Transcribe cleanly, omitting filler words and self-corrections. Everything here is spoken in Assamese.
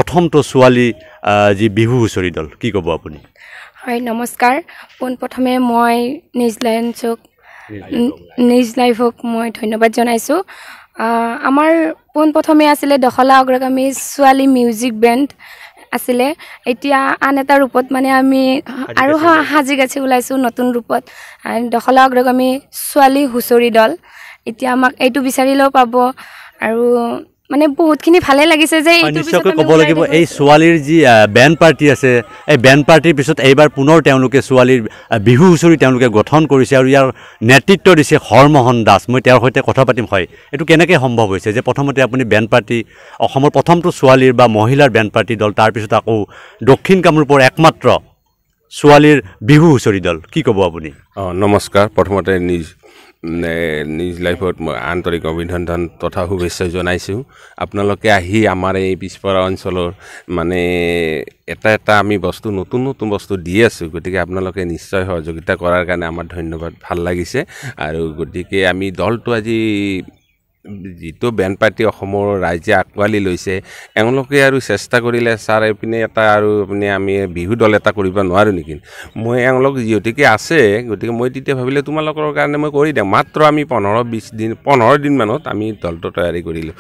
প্ৰথমটো ছোৱালী যি বিহু হুঁচৰি দল কি ক'ব আপুনি হয় নমস্কাৰ পোনপ্ৰথমে মই নিউজ লাইভক মই ধন্যবাদ জনাইছোঁ আমাৰ পোনপ্ৰথমে আছিলে দখলা অগ্ৰগামী ছোৱালী মিউজিক বেণ্ড আছিলে এতিয়া আন এটা ৰূপত মানে আমি আৰু সাজি গাছি ওলাইছোঁ নতুন ৰূপত দখলা অগ্ৰগামী ছোৱালী হুঁচৰি দল এতিয়া আমাক এইটো বিচাৰিলেও পাব আৰু মানে বহুতখিনি ভালে লাগিছে যে নিশ্চয়কৈ ক'ব লাগিব এই ছোৱালীৰ যি বেণ্ড পাৰ্টি আছে এই বেণ্ড পাৰ্টিৰ পিছত এইবাৰ পুনৰ তেওঁলোকে ছোৱালীৰ বিহু হুঁচৰি তেওঁলোকে গঠন কৰিছে আৰু ইয়াৰ নেতৃত্ব দিছে হৰমোহন দাস মই তেওঁৰ সৈতে কথা পাতিম হয় এইটো কেনেকৈ সম্ভৱ হৈছে যে প্ৰথমতে আপুনি বেণ্ড পাৰ্টি অসমৰ প্ৰথমটো ছোৱালীৰ বা মহিলাৰ বেণ্ড পাৰ্টি দল তাৰপিছত আকৌ দক্ষিণ কামৰূপৰ একমাত্ৰ ছোৱালীৰ বিহু হুঁচৰি দল কি ক'ব আপুনি নমস্কাৰ প্ৰথমতে নিউজ লাইভত মই আন্তৰিক অভিনন্দন তথা শুভেচ্ছা জনাইছোঁ আপোনালোকে আহি আমাৰ এই পিছপৰা অঞ্চলৰ মানে এটা আমি বস্তু নতুন বস্তু দি আছোঁ গতিকে আপোনালোকে নিশ্চয় সহযোগিতা কৰাৰ কাৰণে আমাৰ ধন্যবাদ ভাল লাগিছে আৰু গতিকে আমি দলটো আজি যিটো বেণ্ড পাৰ্টি অসমৰ ৰাইজে আঁকোৱালি লৈছে এওঁলোকে আৰু চেষ্টা কৰিলে ছাৰ এইপিনে এটা আৰু আমি বিহু দল এটা কৰিব নোৱাৰোঁ নেকি মই এওঁলোক যিহেতুকে আছে গতিকে মই তেতিয়া ভাবিলে তোমালোকৰ কাৰণে মই কৰি দিম মাত্ৰ আমি 15 দিনমানত আমি দলটো তৈয়াৰী কৰিলোঁ